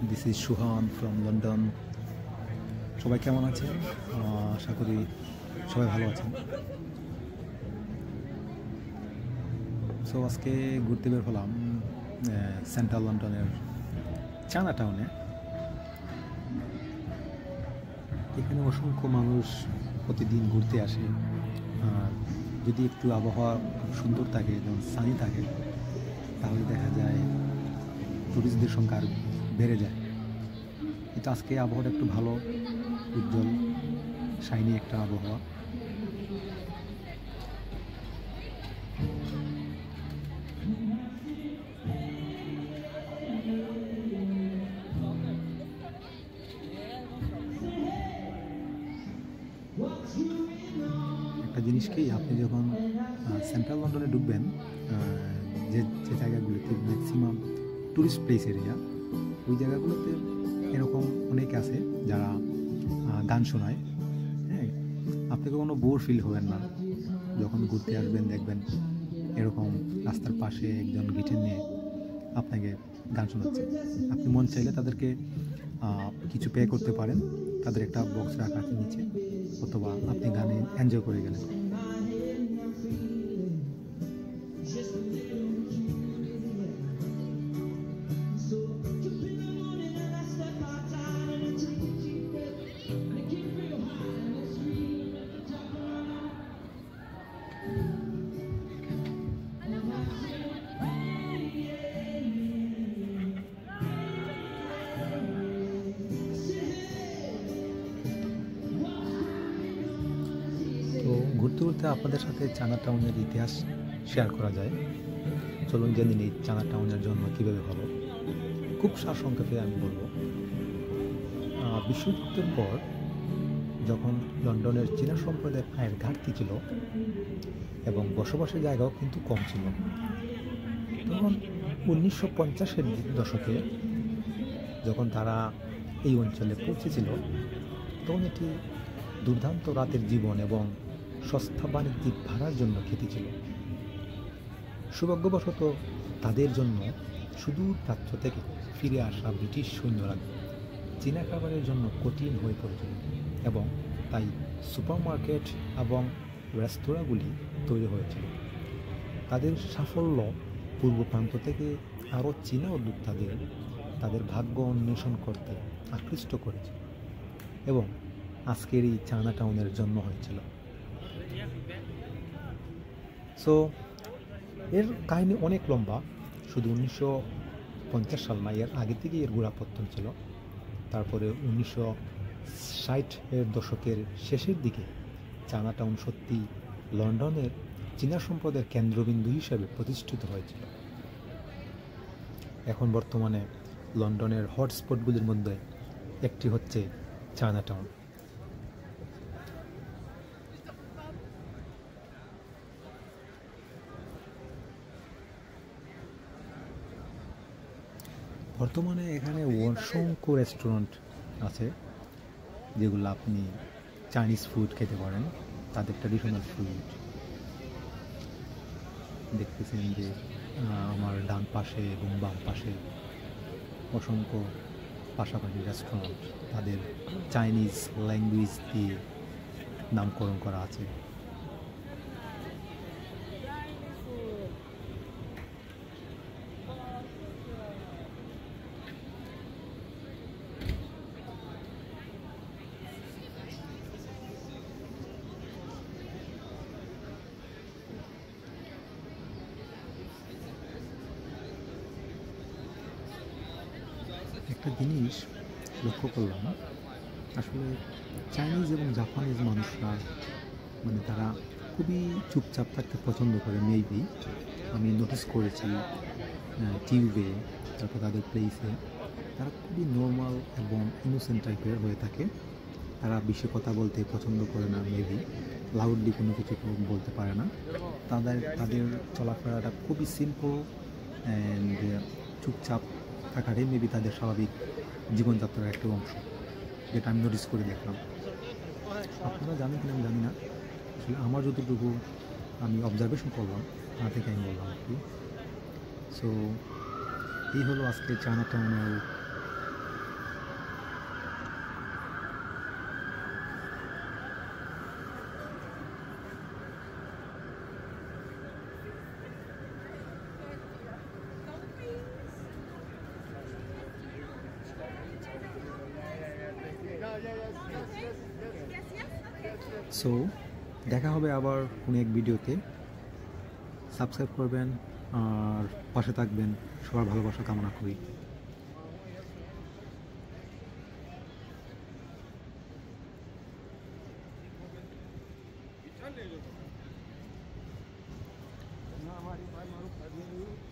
This is সুহান from London. সবাই কেমন আছেন? আশা করি সবাই ভালো আছেন। সো আজকে ঘুরতে বের হলাম সেন্ট্রাল লন্ডনের চায়না টাউনে। এখানে অসংখ্য মানুষ প্রতিদিন ঘুরতে আসে। আর যদি একটু আবহাওয়া সুন্দর থাকে, যেমন সানি থাকে, তাহলে দেখা যায় টুরিস্টদের সংখ্যা আর বেড়ে যায়। কিন্তু আজকে আবহাওয়াটা একটু ভালো, উজ্জ্বল শাইনি একটা আবহাওয়া। একটা জিনিস কি, আপনি যখন সেন্ট্রাল লন্ডনে ঢুকবেন, যে যে জায়গাগুলিতে ম্যাক্সিমাম টুরিস্ট প্লেস এরিয়া, ওই জায়গাগুলোতে এরকম অনেকে আছে যারা গান শোনায়। হ্যাঁ, আপনি কোনো বোর ফিল হবেন না যখন ঘুরতে আসবেন। দেখবেন এরকম রাস্তার পাশে একজন গিটার নিয়ে আপনাকে গান শোনাচ্ছে। আপনি মন চাইলে তাদেরকে কিছু পে করতে পারেন, তাদের একটা বক্স রাখা আছে নিচে, অথবা আপনি গানে এনজয় করে গেলেন। তো ঘুরতে ঘুরতে আপনাদের সাথে চায়না টাউনের ইতিহাস শেয়ার করা যায়। চলুন জেনে নিই চায়না টাউনের জন্য কীভাবে হলো। খুব সারসংক্ষেপে আমি বলবো, বিশ্বযুদ্ধের পর যখন লন্ডনের চীনা সম্প্রদায়ের আয়ের ঘাটতি ছিল এবং বসবাসের জায়গাও কিন্তু কম ছিল, তখন 1950-এর দশকে যখন তারা এই অঞ্চলে পৌঁছেছিল, তখন এটি দুর্দান্ত রাতের জীবন এবং সস্তা বাণিজ্যিক ভাড়ার জন্য খ্যাতি ছিল। সৌভাগ্যবশত তাদের জন্য সুদূর প্রাচ্য থেকে ফিরে আসা ব্রিটিশ সৈন্যরা চীনা খাবারের জন্য কঠিন হয়ে পড়েছিল, এবং তাই সুপারমার্কেট এবং রেস্তোরাঁগুলি তৈরি হয়েছিল। তাদের সাফল্য পূর্ব প্রান্ত থেকে আরও চীনা উদ্যোক্তাদের তাদের ভাগ্য অন্বেষণ করতে আকৃষ্ট করেছিল, এবং আজকের এই চায়না টাউনের জন্ম হয়েছিল। সো এর কাহিনী অনেক লম্বা, শুধু 1950 সাল না, এর আগে থেকেই এর গোড়াপত্তন ছিল। তারপরে 1960-এর দশকের শেষের দিকে চায়না টাউন সত্যি লন্ডনের চীনা সম্প্রদায়ের কেন্দ্রবিন্দু হিসেবে প্রতিষ্ঠিত হয়েছিল। এখন বর্তমানে লন্ডনের হটস্পটগুলির মধ্যে একটি হচ্ছে চায়না টাউন। বর্তমানে এখানে অসংখ্য রেস্টুরেন্ট আছে, যেগুলো আপনি চাইনিজ ফুড খেতে পারেন, তাদের ট্র্যাডিশনাল ফুড। দেখতেছেন যে আমার ডান পাশে এবং বাম পাশে অসংখ্য পাশাপাশি রেস্টুরেন্ট, তাদের চাইনিজ ল্যাঙ্গুয়েজ দিয়ে নামকরণ করা আছে। একটা জিনিস লক্ষ্য করলাম, আসলে চাইনিজ এবং জাপানিজ মানুষরা তারা খুবই চুপচাপ থাকতে পছন্দ করে। মেবি আমি নোটিস করেছি টিউবে, তারপর তাদের প্লেসে তারা খুবই নর্মাল এবং ইনোসেন্ট টাইপের হয়ে থাকে। তারা বেশি কথা বলতে পছন্দ করে না, মেবি লাউডলি কোনো কিছু বলতে পারে না। তাদের চলাফেরাটা খুবই সিম্পল অ্যান্ড চুপচাপ থাকাটাই মেবি তাদের স্বাভাবিক জীবনযাত্রার একটা অংশ, যেটা আমি নোটিস করে দেখলাম। আপনারা জানেন কিনা আমি জানি না, আসলে আমার যতটুকু আমি অবজারভেশন করলাম তা থেকে আমি বললাম আর কি। সো এই হলো আজকে চায়না টাউনের সো দেখা হবে আবার কোনো এক ভিডিওতে। সাবস্ক্রাইব করবেন আর পাশে থাকবেন। সবার ভালোবাসা কামনা করি। हमारी भाई मारूफ